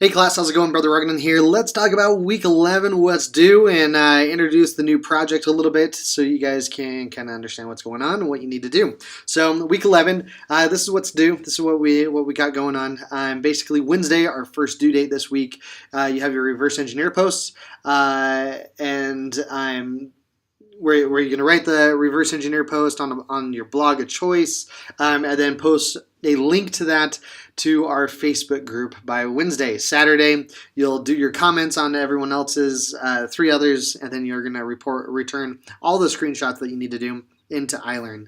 Hey class, how's it going? Brother Rugnan here. Let's talk about week 11, what's due, and introduce the new project a little bit so you guys can kind of understand what's going on and what you need to do. So week 11, this is what's due. This is what we got going on. Basically Wednesday, our first due date this week. You have your reverse engineer posts, and I'm where you're going to write the reverse engineer post on your blog of choice, and then post a link to that to our Facebook group by Wednesday. Saturday, you'll do your comments on everyone else's, 3 others, and then you're going to return all the screenshots that you need to do into iLearn.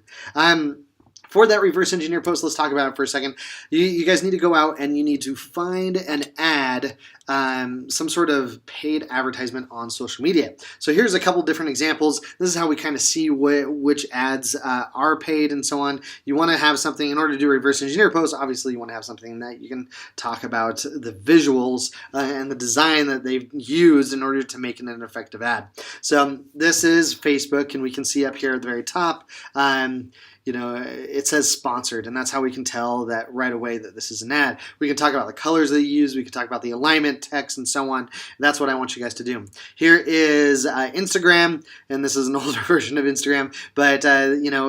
For that reverse engineer post, let's talk about it for a second. You guys need to go out and you need to find and add some sort of paid advertisement on social media. So here's a couple different examples. This is how we kind of see which ads are paid and so on. You want to have something, in order to do a reverse engineer post, obviously you want to have something that you can talk about the visuals and the design that they've used in order to make it an effective ad. So this is Facebook, and we can see up here at the very top, it says sponsored, and that's how we can tell that right away that this is an ad. We can talk about the colors they use, we can talk about the alignment, text, and so on. That's what I want you guys to do. Here is Instagram, and this is an older version of Instagram, but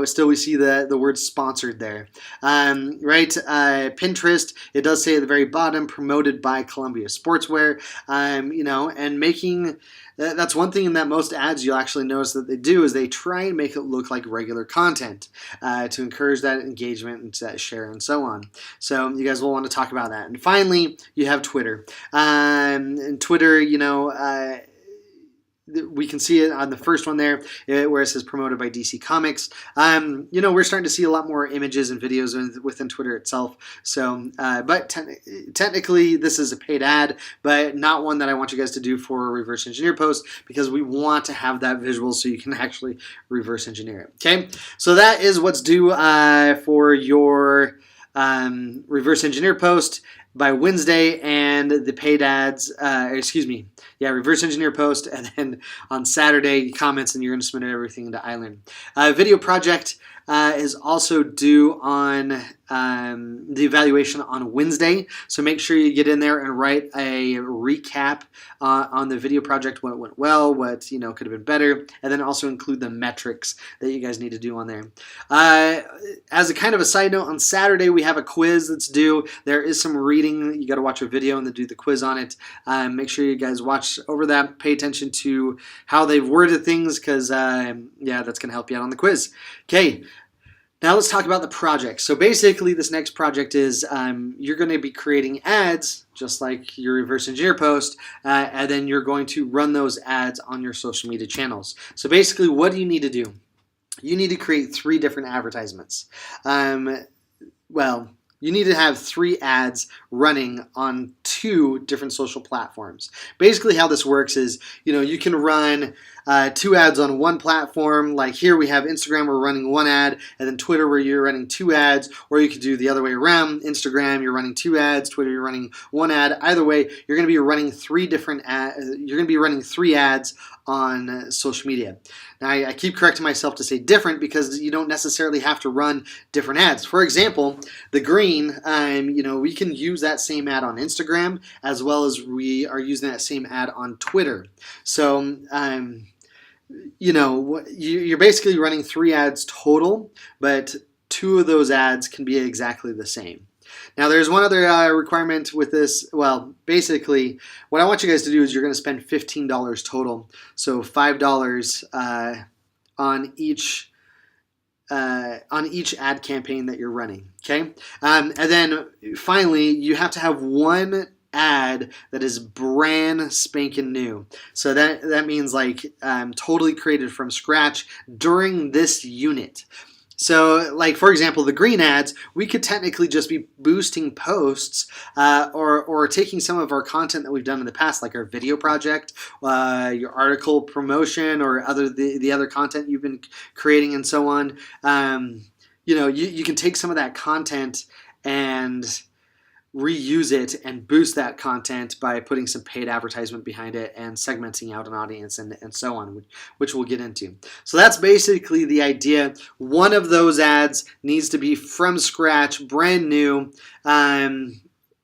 still we see the word sponsored there. Pinterest, it does say at the very bottom, promoted by Columbia Sportswear, and making... That's one thing that most ads you'll actually notice that they do is they try and make it look like regular content to encourage that engagement and that share and so on. So you guys will want to talk about that. And finally, you have Twitter. And Twitter, we can see it on the first one there where it says promoted by DC Comics. We're starting to see a lot more images and videos within Twitter itself. So, but technically this is a paid ad, but not one that I want you guys to do for a reverse engineer post, because we want to have that visual so you can actually reverse engineer it. Okay, so that is what's due for your reverse engineer post by Wednesday, and the paid ads, reverse engineer post, and then on Saturday, comments, and you're going to submit everything into iLearn. Video project is also due on the evaluation on Wednesday, so make sure you get in there and write a recap on the video project, what went well, what could have been better, and then also include the metrics that you guys need to do on there. As a kind of a side note, on Saturday we have a quiz that's due. There is some reading. You got to watch a video and then do the quiz on it. Make sure you guys watch over that. Pay attention to how they've worded things, because that's going to help you out on the quiz. Okay. Now let's talk about the project. So basically this next project is you're going to be creating ads just like your reverse engineer post, and then you're going to run those ads on your social media channels. So basically what do you need to do? You need to create 3 different advertisements. You need to have 3 ads running on 2 different social platforms. Basically how this works is, you can run 2 ads on one platform. Like here we have Instagram, we're running 1 ad, and then Twitter where you're running 2 ads, or you could do the other way around. Instagram, you're running 2 ads, Twitter, you're running 1 ad. Either way, you're going to be running 3 different you're going to be running 3 ads on social media. Now, I keep correcting myself to say different because you don't necessarily have to run different ads. For example, the green, we can use that same ad on Instagram as well as we are using that same ad on Twitter. So, you're basically running 3 ads total, but 2 of those ads can be exactly the same. Now, there's one other requirement with this. Well, basically, what I want you guys to do is you're going to spend $15 total. So $5 on each ad campaign that you're running. Okay, and then finally, you have to have 1 ad that is brand spanking new. So that means like totally created from scratch during this unit. So, like, for example, the green ads, we could technically just be boosting posts or taking some of our content that we've done in the past, like our video project, your article promotion, or the other content you've been creating and so on. You can take some of that content and reuse it and boost that content by putting some paid advertisement behind it and segmenting out an audience and so on, which we'll get into. So that's basically the idea. One of those ads needs to be from scratch, brand new,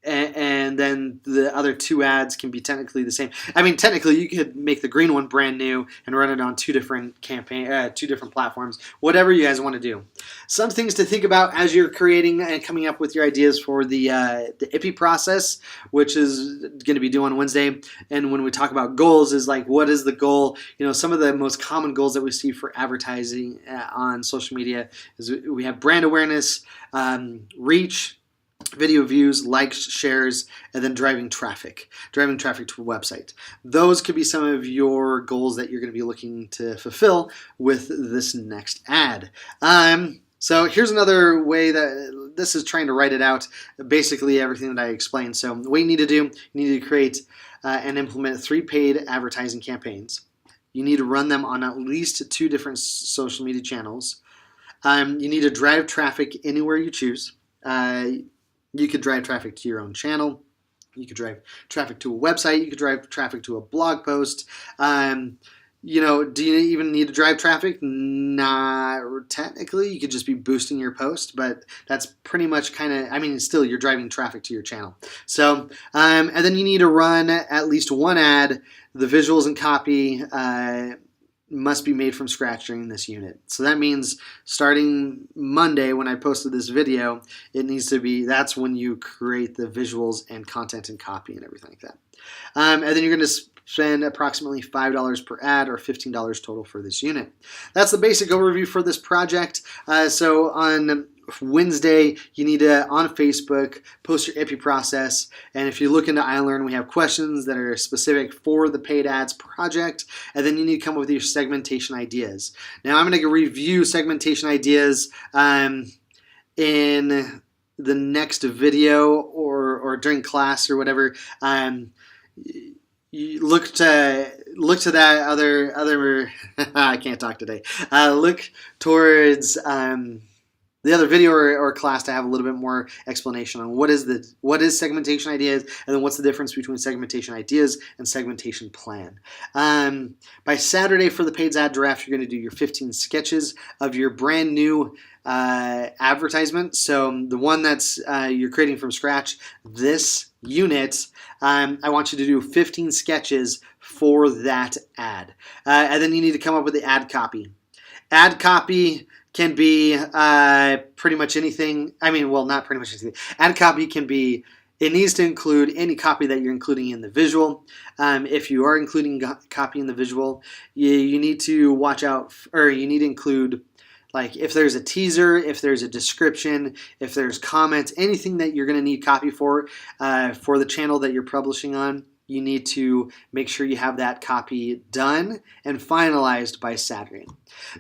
and then the other two ads can be technically the same. I mean, technically, you could make the green one brand new and run it on two different platforms. Whatever you guys want to do. Some things to think about as you're creating and coming up with your ideas for the IPI process, which is going to be due on Wednesday. And when we talk about goals, is like, what is the goal? You know, some of the most common goals that we see for advertising on social media is we have brand awareness, reach, video views, likes, shares, and then driving traffic to a website. Those could be some of your goals that you're going to be looking to fulfill with this next ad. So here's another way that this is trying to write it out, basically everything that I explained. So what you need to do, you need to create and implement 3 paid advertising campaigns. You need to run them on at least 2 different social media channels. You need to drive traffic anywhere you choose. You could drive traffic to your own channel. You could drive traffic to a website. You could drive traffic to a blog post. You know, do you even need to drive traffic? Not technically. You could just be boosting your post, but that's pretty much kind of, I mean, still you're driving traffic to your channel. So, and then you need to run at least 1 ad. The visuals and copy must be made from scratch during this unit. So that means starting Monday when I posted this video, it needs to be, that's when you create the visuals and content and copy and everything like that. And then you're going to spend approximately $5 per ad or $15 total for this unit. That's the basic overview for this project. So on Wednesday, you need to, on Facebook, post your IPI process. And if you look into iLearn, we have questions that are specific for the paid ads project. And then you need to come up with your segmentation ideas. Now, I'm going to review segmentation ideas in the next video or during class or whatever. You look to that other I can't talk today. Look towards the other video or class to have a little bit more explanation on what is segmentation ideas, and then what's the difference between segmentation ideas and segmentation plan. By Saturday for the paid ad draft, you're going to do your 15 sketches of your brand new advertisement. So the one that's you're creating from scratch, this unit, I want you to do 15 sketches for that ad. And then you need to come up with the ad copy. Ad copy can be pretty much anything. I mean, well, not pretty much anything. Ad copy can be, it needs to include any copy that you're including in the visual. If you are including copy in the visual, you need to watch out, or you need to include, like, if there's a teaser, if there's a description, if there's comments, anything that you're going to need copy for the channel that you're publishing on, you need to make sure you have that copy done and finalized by Saturday.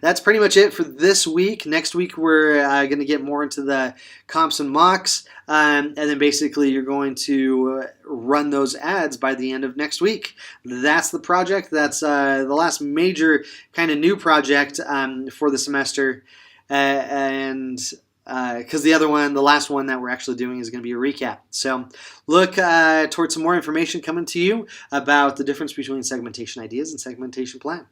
That's pretty much it for this week. Next week, we're going to get more into the comps and mocks, and then basically you're going to run those ads by the end of next week. That's the project. That's the last major kind of new project for the semester, and because the last one that we're actually doing is going to be a recap. So look towards some more information coming to you about the difference between segmentation ideas and segmentation plan.